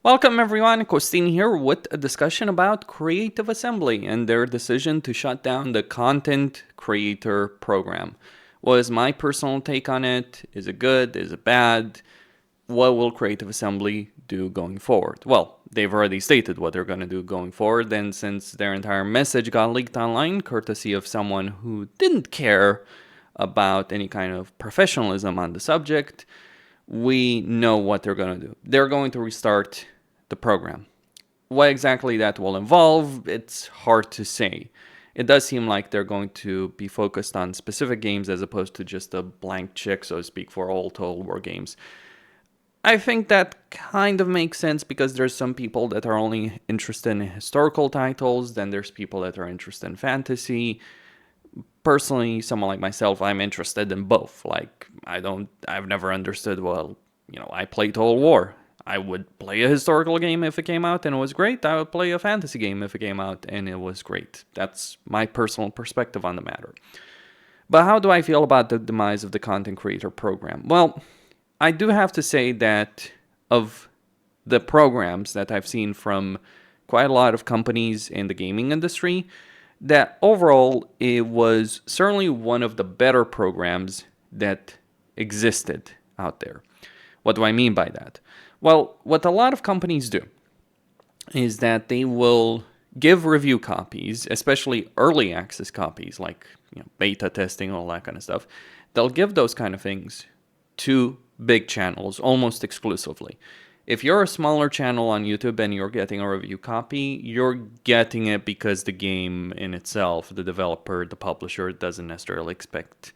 Welcome everyone, Costin here with a discussion about Creative Assembly and their decision to shut down the Content Creator Program. What is my personal take on it? Is it good? Is it bad? What will Creative Assembly do going forward? Well, they've already stated what they're going to do going forward, and since their entire message got leaked online, courtesy of someone who didn't care about any kind of professionalism on the subject, we know what they're going to do. They're going to restart the program. What exactly that will involve, it's hard to say. It does seem like they're going to be focused on specific games as opposed to just a blank check, so to speak, for all Total War games. I think that kind of makes sense because there's some people that are only interested in historical titles, then there's people that are interested in fantasy. Personally, someone like myself, I'm interested in both. I've never understood, I play Total War. I would play a historical game if it came out and it was great. I would play a fantasy game if it came out and it was great. That's my personal perspective on the matter. But how do I feel about the demise of the content creator program? Well, I do have to say that of the programs that I've seen from quite a lot of companies in the gaming industry, that overall it was certainly one of the better programs that existed out there. What do I mean by that? Well, what a lot of companies do is that they will give review copies, especially early access copies, like beta testing, all that kind of stuff. They'll give those kind of things to big channels almost exclusively. If you're a smaller channel on YouTube and you're getting a review copy, you're getting it because the game in itself, the developer, the publisher, doesn't necessarily expect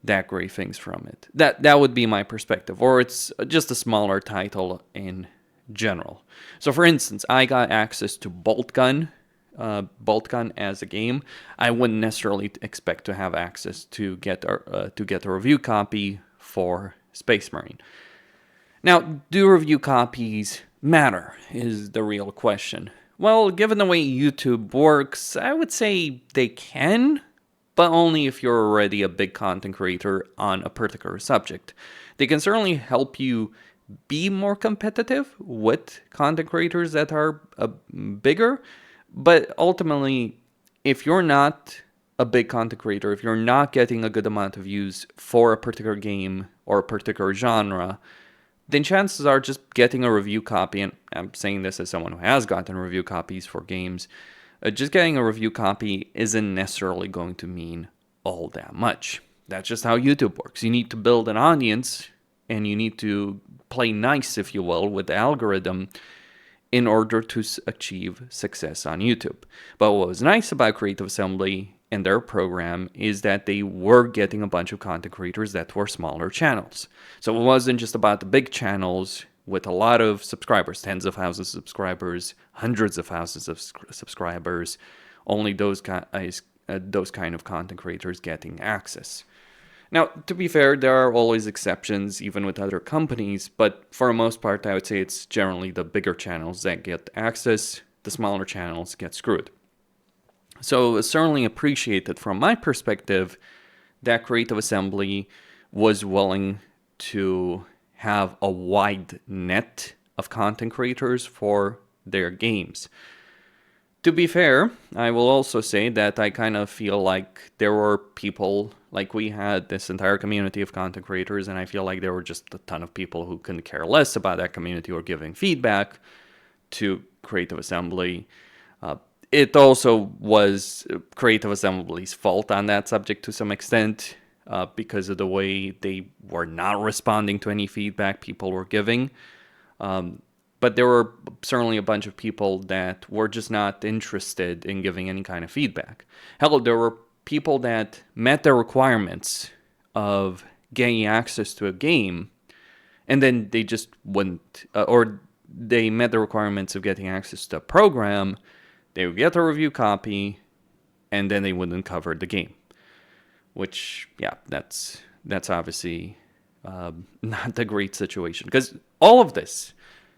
that great things from it. That would be my perspective. Or it's just a smaller title in general. So for instance, I got access to Bolt Gun as a game. I wouldn't necessarily expect to have access to get a review copy for Space Marine. Now, do review copies matter, is the real question. Well, given the way YouTube works, I would say they can, but only if you're already a big content creator on a particular subject. They can certainly help you be more competitive with content creators that are bigger, but ultimately, if you're not a big content creator, if you're not getting a good amount of views for a particular game or a particular genre, then chances are just getting a review copy, and I'm saying this as someone who has gotten review copies for games, just getting a review copy isn't necessarily going to mean all that much. That's just how YouTube works. You need to build an audience, and you need to play nice, if you will, with the algorithm in order to achieve success on YouTube. But what was nice about Creative Assembly and their program is that they were getting a bunch of content creators that were smaller channels. So it wasn't just about the big channels with a lot of subscribers, tens of thousands of subscribers, hundreds of thousands of subscribers, only those kind of content creators getting access. Now, to be fair, there are always exceptions, even with other companies, but for the most part, I would say it's generally the bigger channels that get access, the smaller channels get screwed. So it's certainly appreciated from my perspective that Creative Assembly was willing to have a wide net of content creators for their games. To be fair, I will also say that I kind of feel like there were people, like we had this entire community of content creators, and I feel like there were just a ton of people who couldn't care less about that community or giving feedback to Creative Assembly. It also was Creative Assembly's fault on that subject to some extent because of the way they were not responding to any feedback people were giving. But there were certainly a bunch of people that were just not interested in giving any kind of feedback. Hell, there were people that met the requirements of getting access to a game, and then they just wouldn't, or they met the requirements of getting access to a program. They would get a review copy, and then they wouldn't cover the game. Which, yeah, that's obviously not a great situation. Because all of this,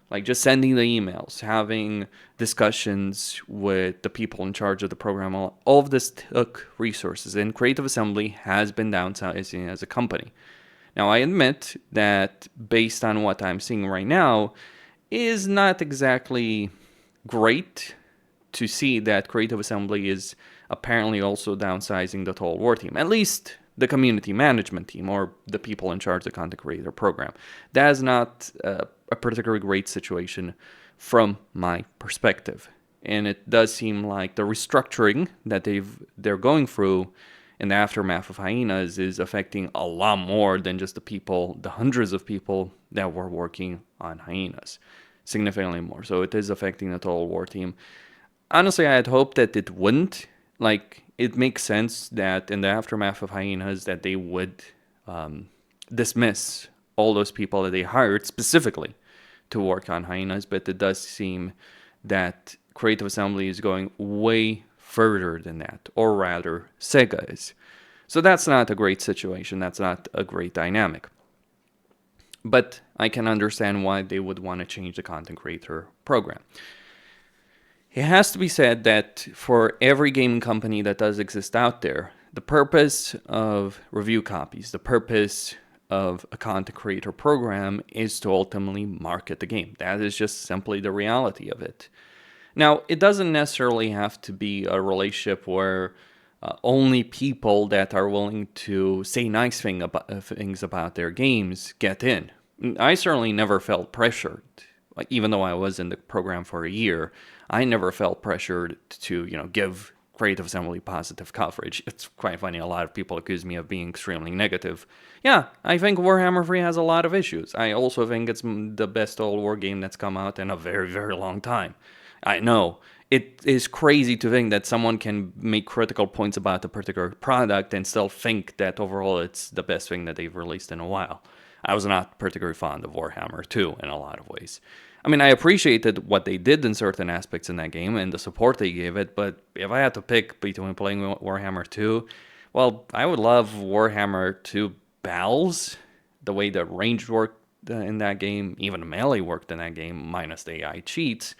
like just sending the emails, having discussions with the people in charge of the program, all of this took resources, and Creative Assembly has been downsizing as a company. Now, I admit that based on what I'm seeing right now, is not exactly great to see that Creative Assembly is apparently also downsizing the Total War team. At least the community management team, or the people in charge of the content creator program. That is not a particularly great situation from my perspective. And it does seem like the restructuring that they're going through in the aftermath of Hyenas is affecting a lot more than just the hundreds of people that were working on Hyenas. Significantly more. So it is affecting the Total War team. Honestly, I had hoped that it wouldn't. Like, it makes sense that in the aftermath of Hyenas that they would dismiss all those people that they hired specifically to work on Hyenas, but it does seem that Creative Assembly is going way further than that, or rather, Sega is. So that's not a great situation, that's not a great dynamic. But I can understand why they would want to change the content creator program. It has to be said that for every gaming company that does exist out there, the purpose of review copies, the purpose of a content creator program is to ultimately market the game. That is just simply the reality of it. Now, it doesn't necessarily have to be a relationship where only people that are willing to say nice things about their games get in. I certainly never felt pressured. Like, even though I was in the program for a year, I never felt pressured to, give Creative Assembly positive coverage. It's quite funny. A lot of people accuse me of being extremely negative. Yeah, I think Warhammer 3 has a lot of issues. I also think it's the best old war game that's come out in a very, very long time. I know. It is crazy to think that someone can make critical points about a particular product and still think that overall it's the best thing that they've released in a while. I was not particularly fond of Warhammer 2 in a lot of ways. I mean, I appreciated what they did in certain aspects in that game and the support they gave it, but if I had to pick between playing Warhammer 2, well, I would love Warhammer 2 battles, the way the range worked in that game, even the melee worked in that game, minus the AI cheats.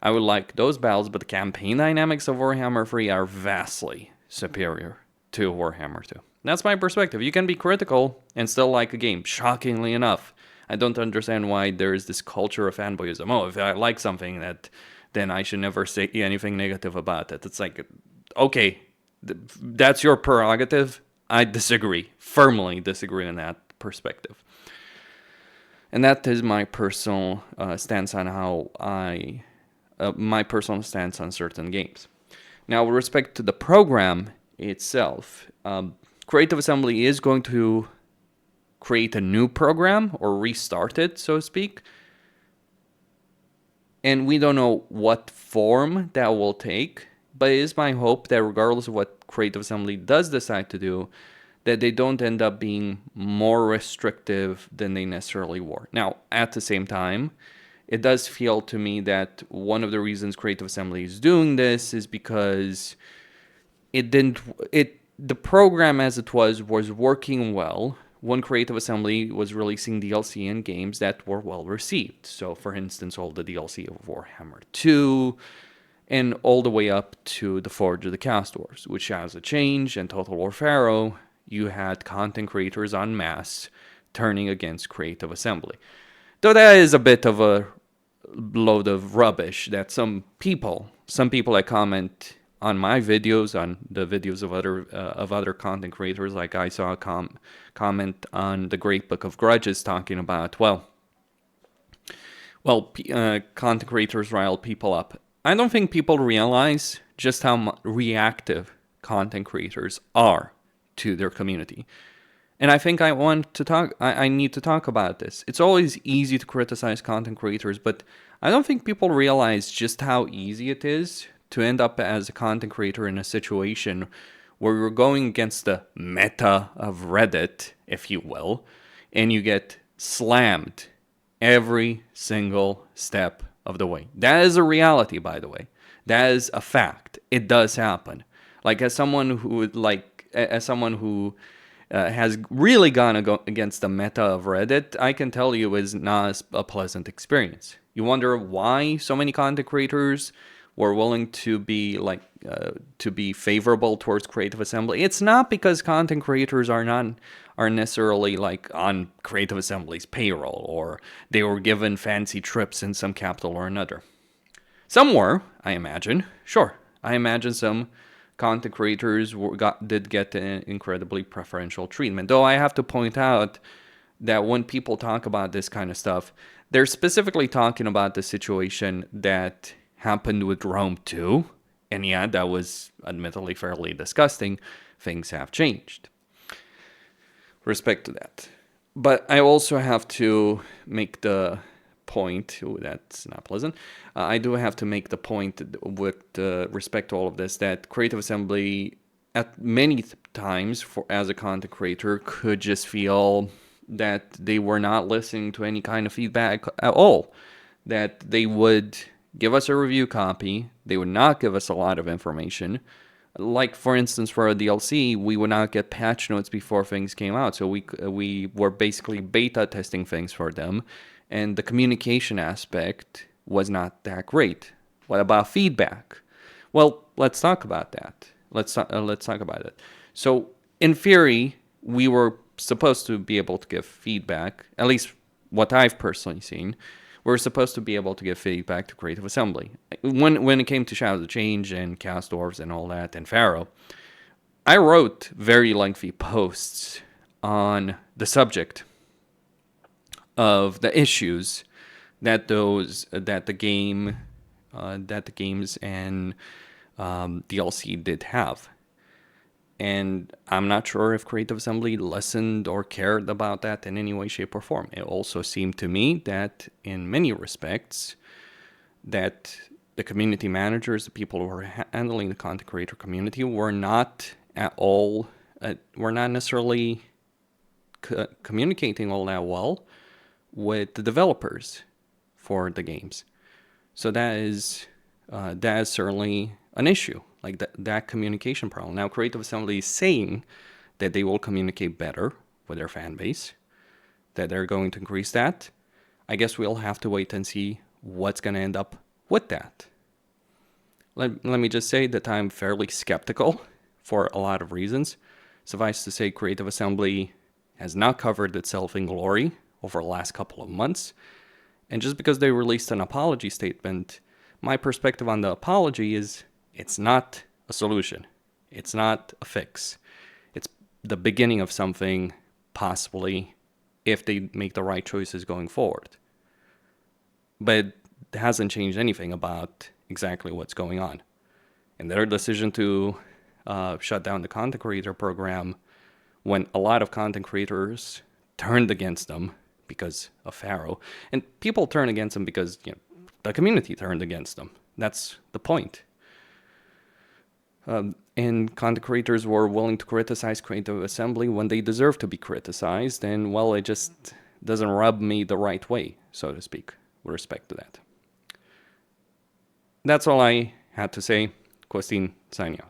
I would like those battles, but the campaign dynamics of Warhammer 3 are vastly superior to Warhammer 2. That's my perspective. You can be critical and still like a game, shockingly enough. I don't understand why there is this culture of fanboyism. Oh, if I like something, then I should never say anything negative about it. It's like, okay, that's your prerogative. I disagree, firmly disagree on that perspective. And that is my personal stance on my personal stance on certain games. Now, with respect to the program itself, Creative Assembly is going to create a new program or restart it, so to speak. And we don't know what form that will take, but it is my hope that regardless of what Creative Assembly does decide to do, that they don't end up being more restrictive than they necessarily were. Now, at the same time, it does feel to me that one of the reasons Creative Assembly is doing this is because the program as it was working well when Creative Assembly was releasing DLC and games that were well received. So, for instance, all the DLC of Warhammer 2, and all the way up to the Forge of the Cast Wars, which has a change, and Total War Pharaoh, you had content creators en masse turning against Creative Assembly. Though that is a bit of a load of rubbish that some people that comment on my videos, on the videos of other content creators, like I saw a comment on the Great Book of Grudges talking about, content creators rile people up. I don't think people realize just how reactive content creators are to their community. And I think I need to talk about this. It's always easy to criticize content creators, but I don't think people realize just how easy it is to end up as a content creator in a situation where you're going against the meta of Reddit, if you will, and you get slammed every single step of the way. That is a reality, by the way. That is a fact. It does happen. Like, as someone who has really gone against the meta of Reddit, I can tell you is not a pleasant experience. You wonder why so many content creators were willing to be favorable towards Creative Assembly, it's not because content creators are necessarily like on Creative Assembly's payroll, or they were given fancy trips in some capital or another. Some were, I imagine. Sure, I imagine some content creators did get incredibly preferential treatment. Though I have to point out that when people talk about this kind of stuff, they're specifically talking about the situation that happened with Rome 2. And yeah, that was admittedly fairly disgusting. Things have changed. Respect to that. But I also have to make the point, that's not pleasant, I do have to make the point with respect to all of this, that Creative Assembly at many times as a content creator could just feel that they were not listening to any kind of feedback at all, that they would give us a review copy, they would not give us a lot of information. Like, for instance, for a DLC, we would not get patch notes before things came out, so we were basically beta testing things for them, and the communication aspect was not that great. What about feedback? Well, let's talk about that. Let's talk about it. So, in theory, we were supposed to be able to give feedback, at least what I've personally seen. We're supposed to be able to give feedback to Creative Assembly. When it came to Shadows of Change and Chaos Dwarves and all that, and Pharaoh, I wrote very lengthy posts on the subject of the issues that the games and DLC did have. And I'm not sure if Creative Assembly listened or cared about that in any way, shape, or form. It also seemed to me that in many respects, that the community managers, the people who were handling the content creator community, were not at all, were not necessarily communicating all that well with the developers for the games. So that is certainly an issue. Like that communication problem. Now, Creative Assembly is saying that they will communicate better with their fan base, that they're going to increase that. I guess we'll have to wait and see what's going to end up with that. Let me just say that I'm fairly skeptical for a lot of reasons. Suffice to say, Creative Assembly has not covered itself in glory over the last couple of months. And just because they released an apology statement, my perspective on the apology is it's not a solution. It's not a fix. It's the beginning of something, possibly, if they make the right choices going forward. But it hasn't changed anything about exactly what's going on. And their decision to shut down the content creator program when a lot of content creators turned against them because of Pharaoh. And people turn against them because the community turned against them. That's the point. And content creators were willing to criticize Creative Assembly when they deserve to be criticized, and well, it just doesn't rub me the right way, so to speak, with respect to that. That's all I had to say. Kostin, signing off.